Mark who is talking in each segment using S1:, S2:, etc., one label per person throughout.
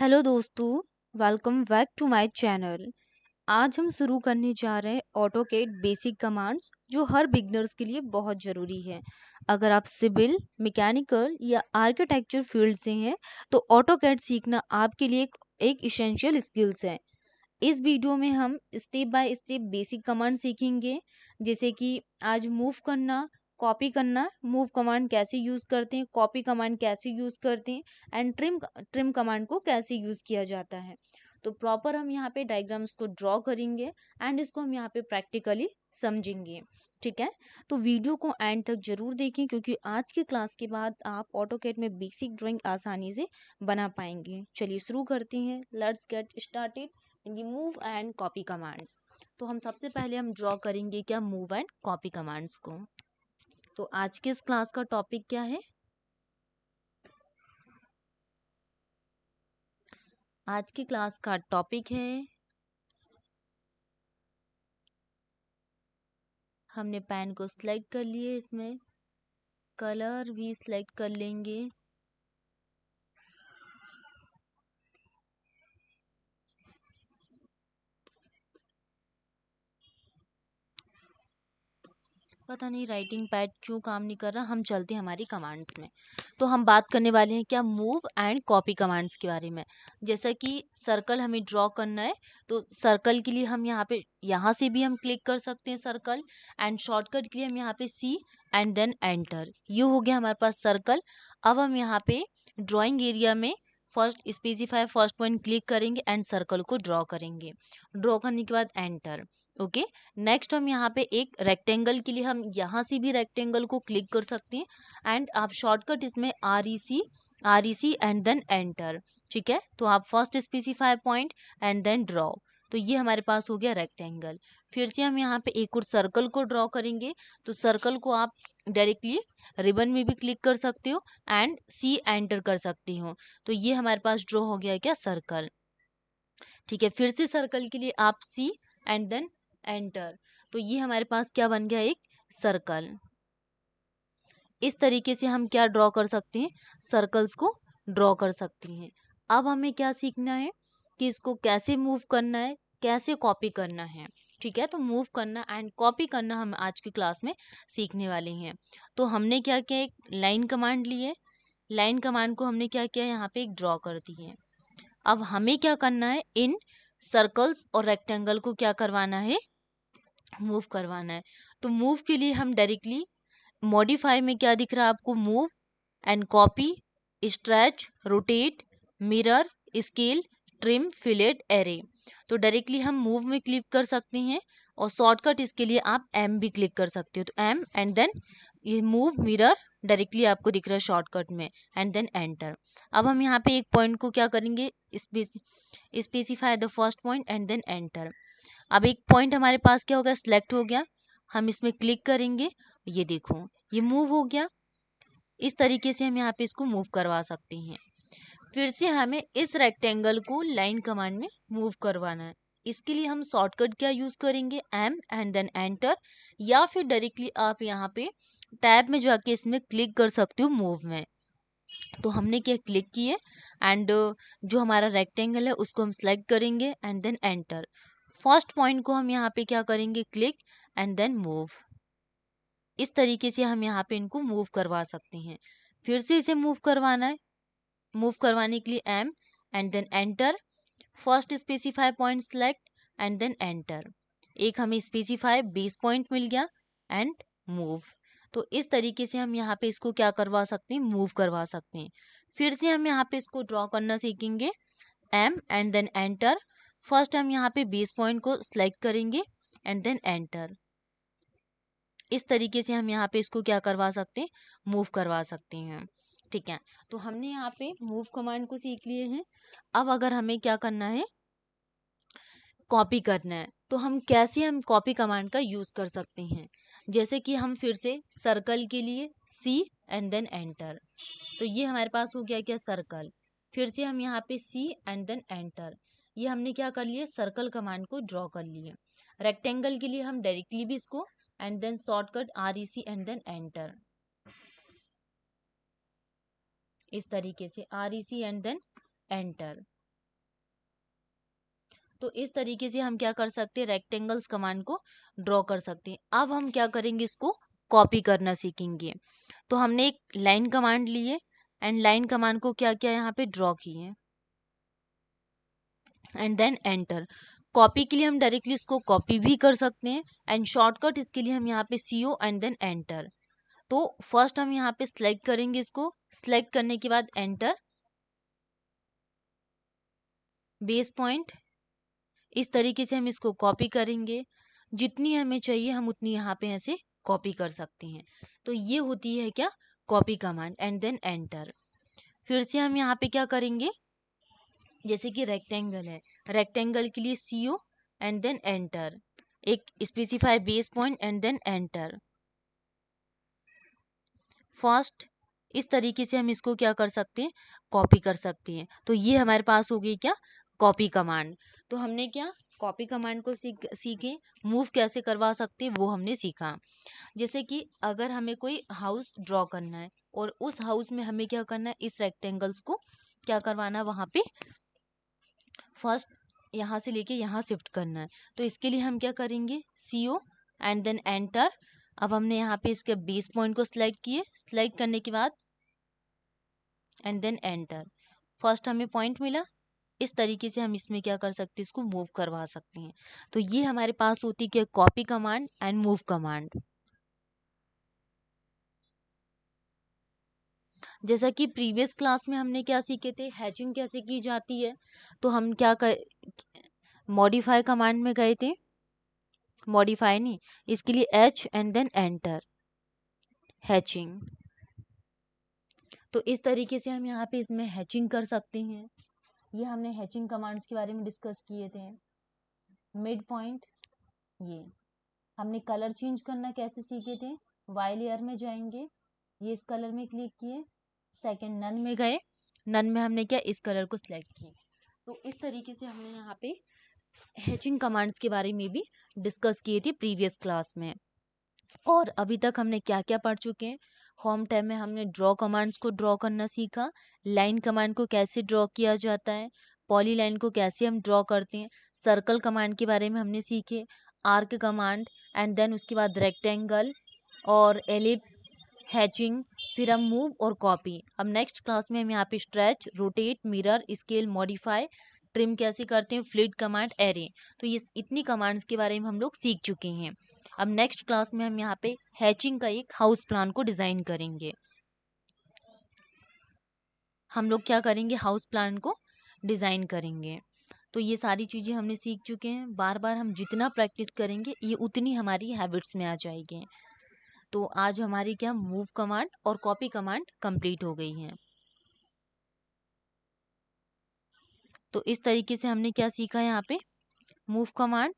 S1: Hello दोस्तों, welcome back to my channel. आज हम शुरू करने जा रहे हैं ऑटोकैड बेसिक कमांड्स जो हर बिगनर्स के लिए बहुत ज़रूरी है। अगर आप सिविल, मैकेनिकल या आर्किटेक्चर फील्ड से हैं तो ऑटोकैड सीखना आपके लिए एक इसेंशियल स्किल्स है। इस वीडियो में हम step by step basic command सीखेंगे, जैसे कि आज मूव करना, कॉपी करना, मूव कमांड कैसे यूज़ करते हैं, कॉपी कमांड कैसे यूज़ करते हैं एंड ट्रिम कमांड को कैसे यूज़ किया जाता है। तो प्रॉपर हम यहाँ पे डायग्राम्स को ड्रॉ करेंगे एंड इसको हम यहाँ पे प्रैक्टिकली समझेंगे। ठीक है, तो वीडियो को एंड तक जरूर देखें क्योंकि आज की क्लास के बाद आप ऑटोकैड में बेसिक ड्राइंग आसानी से बना पाएंगे। चलिए शुरू करते हैं। Let's get started in the move and copy command. तो हम सबसे पहले हम ड्रॉ करेंगे क्या मूव एंड कॉपी कमांड्स को। तो आज के इस क्लास का टॉपिक क्या है? आज की क्लास का टॉपिक है, हमने पेन को सिलेक्ट कर लिए, इसमें कलर भी सिलेक्ट कर लेंगे। पता नहीं राइटिंग पैड क्यों काम नहीं कर रहा। हम चलते हैं हमारी कमांड्स में। तो हम बात करने वाले हैं क्या मूव एंड कॉपी कमांड्स के बारे में। जैसा कि सर्कल हमें ड्रॉ करना है, तो सर्कल के लिए हम यहाँ से भी हम क्लिक कर सकते हैं सर्कल, एंड शॉर्टकट के लिए हम यहाँ पे सी एंड देन एंटर। ये हो गया हमारे पास सर्कल। अब हम यहाँ पे ड्राइंग एरिया में first specify first point click करेंगे एंड सर्कल को ड्रॉ करेंगे। ड्रॉ करने के बाद एंटर। ओके, नेक्स्ट हम यहाँ पे एक रेक्टेंगल के लिए हम यहाँ से भी रेक्टेंगल को क्लिक कर सकते हैं एंड आप शॉर्टकट इसमें R E C and then enter. ठीक है, तो आप first specify point and then draw. तो ये हमारे पास हो गया रेक्टेंगल। फिर से हम यहाँ पे एक और सर्कल को ड्रॉ करेंगे। तो सर्कल को आप डायरेक्टली रिबन में भी क्लिक कर सकते हो एंड सी एंटर कर सकती हो। तो ये हमारे पास ड्रॉ हो गया क्या सर्कल। ठीक है, फिर से सर्कल के लिए आप सी एंड देन एंटर। तो ये हमारे पास क्या बन गया, एक सर्कल। इस तरीके से हम क्या ड्रॉ कर सकते हैं, सर्कल्स को ड्रॉ कर सकते हैं। अब हमें क्या सीखना है कि इसको कैसे मूव करना है, कैसे कॉपी करना है। ठीक है, तो मूव करना एंड कॉपी करना हम आज की क्लास में सीखने वाले हैं। तो हमने क्या किया, एक लाइन कमांड ली है। लाइन कमांड को हमने क्या किया, यहाँ पे एक ड्रॉ कर दी है। अब हमें क्या करना है, इन सर्कल्स और रेक्टेंगल को क्या करवाना है, मूव करवाना है। तो मूव के लिए हम डायरेक्टली मॉडिफाई में क्या दिख रहा है आपको, move and copy, stretch, rotate, mirror, scale, trim, fillet, array. तो डायरेक्टली हम मूव में क्लिक कर सकते हैं और शॉर्टकट इसके लिए आप एम भी क्लिक कर सकते हो। तो एम एंड देन ये मूव मिरर डायरेक्टली आपको दिख रहा है शॉर्टकट में एंड देन एंटर। अब हम यहाँ पे एक पॉइंट को क्या करेंगे, specify the first point and then enter. अब एक पॉइंट हमारे पास क्या हो गया, सिलेक्ट हो गया। हम इसमें क्लिक करेंगे, ये देखो ये मूव हो गया। इस तरीके से हम यहाँ पे इसको मूव करवा सकते हैं। फिर से हमें इस रेक्टेंगल को लाइन कमांड में मूव करवाना है। इसके लिए हम शॉर्टकट क्या यूज करेंगे, एम एंड देन एंटर, या फिर डायरेक्टली आप यहाँ पे टैब में जाके इसमें क्लिक कर सकते हो मूव में। तो हमने क्या क्लिक किए एंड जो हमारा रेक्टेंगल है उसको हम सेलेक्ट करेंगे and then enter. First point को हम यहाँ पे क्या करेंगे, क्लिक एंड देन मूव। इस तरीके से हम यहाँ पे इनको मूव करवा सकते हैं। फिर से इसे मूव करवाना है। मूव करवाने के लिए M and then enter. First specify point select and then enter. एक हमें स्पेसिफाई बेस पॉइंट मिल गया एंड मूव। तो इस तरीके से हम यहाँ पे इसको क्या करवा सकते हैं, मूव करवा सकते हैं। फिर से हम यहाँ पे इसको ड्रॉ करना सीखेंगे। M and then enter. First हम यहाँ पे बेस पॉइंट को सिलेक्ट करेंगे एंड देन एंटर। इस तरीके से हम यहाँ पे इसको क्या करवा सकते हैं, मूव करवा सकते हैं। ठीक है, तो हमने यहाँ पे मूव कमांड को सीख लिए हैं। अब अगर हमें क्या करना है, कॉपी करना है, तो हम कैसे हम कॉपी कमांड का यूज कर सकते हैं। जैसे कि हम फिर से सर्कल के लिए सी एंड देन एंटर। तो ये हमारे पास हो गया क्या, सर्कल। फिर से हम यहाँ पे सी एंड देन एंटर। ये हमने क्या कर लिया, सर्कल कमांड को ड्रॉ कर लिए। रेक्टेंगल के लिए हम डायरेक्टली भी इसको and then shortcut R E C and then enter. इस तरीके से R E C and then enter. तो इस तरीके से हम क्या कर सकते हैं, रेक्टेंगल्स कमांड को ड्रॉ कर सकते हैं। अब हम क्या करेंगे, इसको कॉपी करना सीखेंगे। तो हमने एक लाइन कमांड ली है एंड लाइन कमांड को क्या किया, यहाँ पे ड्रॉ किए एंड देन एंटर। कॉपी के लिए हम डायरेक्टली इसको कॉपी भी कर सकते हैं एंड शॉर्टकट इसके लिए हम यहाँ पे CO एंड देन एंटर। तो फर्स्ट हम यहाँ पे सिलेक्ट करेंगे, इसको सिलेक्ट करने के बाद एंटर, बेस पॉइंट। इस तरीके से हम इसको कॉपी करेंगे, जितनी हमें चाहिए हम उतनी यहाँ पे ऐसे कॉपी कर सकते हैं। तो ये होती है क्या, copy command and then enter. फिर से हम यहाँ पे क्या करेंगे, जैसे कि रेक्टेंगल है, रेक्टेंगल के लिए CO एंड देन एंटर, एक specify base point and then enter first. इस तरीके से हम इसको क्या कर सकते हैं, कॉपी कर सकते हैं। तो ये हमारे पास हो गई क्या, कॉपी कमांड। तो हमने क्या कॉपी कमांड को सीखे, मूव कैसे करवा सकते हैं वो हमने सीखा। जैसे कि अगर हमें कोई हाउस ड्रॉ करना है और उस हाउस में हमें क्या करना है, इस रेक्टेंगल्स को क्या करवाना है, वहाँ पे फर्स्ट यहाँ से लेके यहाँ शिफ्ट करना है। तो इसके लिए हम क्या करेंगे, CO एंड देन एंटर। अब हमने यहाँ पे इसके बेस पॉइंट को सिलेक्ट किए, सिलेक्ट करने के बाद एंड देन एंटर। फर्स्ट हमें पॉइंट मिला, इस तरीके से हम इसमें क्या कर सकते हैं, इसको मूव करवा सकते हैं। तो ये हमारे पास होती है copy command and move command. जैसा कि प्रीवियस क्लास में हमने क्या सीखे थे, हैचिंग कैसे की जाती है। तो हम क्या कर मॉडिफाई कमांड में गए थे, मॉडिफाई नहीं, इसके लिए H and then enter, hatching. तो इस तरीके से हम यहाँ पे इसमें हैचिंग कर सकते हैं। ये हमने हैचिंग कमांड्स के बारे में डिस्कस किए थे। मिड पॉइंट, ये हमने कलर चेंज करना कैसे सीखे थे, वाई लेयर में जाएंगे, ये इस कलर में क्लिक किए, सेकंड नन में गए, नन में हमने क्या इस कलर को सिलेक्ट किया। तो इस तरीके से हमने यहाँ पे हैचिंग कमांड्स के बारे में भी डिस्कस किए थे प्रीवियस क्लास में। और अभी तक हमने क्या क्या पढ़ चुके हैं, होम टैब में हमने ड्रॉ कमांड्स को ड्रॉ करना सीखा, लाइन कमांड को कैसे ड्रॉ किया जाता है, पॉली लाइन को कैसे हम ड्रॉ करते हैं, सर्कल कमांड के बारे में हमने सीखे, आर्क कमांड एंड देन उसके बाद रेक्टेंगल और एलिप्स, हैचिंग, फिर हम मूव और कॉपी। अब नेक्स्ट क्लास में हम यहाँ पे stretch, rotate, mirror, scale, modify, trim कैसे करते हैं, फ्लिट कमांड, एरे। तो ये इतनी कमांड्स के बारे में हम लोग सीख चुके हैं। अब नेक्स्ट क्लास में हम यहाँ पे हैचिंग का एक हाउस प्लान को डिजाइन करेंगे। हम लोग क्या करेंगे, हाउस प्लान को डिजाइन करेंगे। तो ये सारी चीजें हमने सीख चुके हैं, बार बार हम जितना प्रैक्टिस करेंगे ये उतनी हमारी हैबिट्स में आ जाएगी। तो आज हमारी क्या मूव कमांड और कॉपी कमांड कंप्लीट हो गई हैं। तो इस तरीके से हमने क्या सीखा यहाँ पे, मूव कमांड,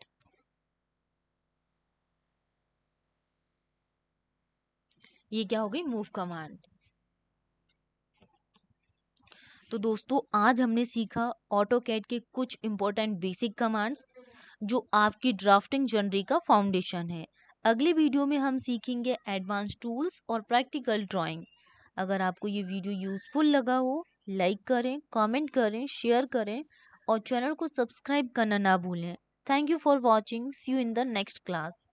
S1: ये क्या हो गई, मूव कमांड। तो दोस्तों आज हमने सीखा ऑटोकैड के कुछ इंपॉर्टेंट बेसिक कमांड्स जो आपकी ड्राफ्टिंग जर्नी का फाउंडेशन है। अगले वीडियो में हम सीखेंगे एडवांस टूल्स और प्रैक्टिकल ड्राइंग। अगर आपको ये वीडियो यूजफुल लगा हो, लाइक करें, कमेंट करें, शेयर करें और चैनल को सब्सक्राइब करना ना भूलें। Thank you for watching, see you in the next class.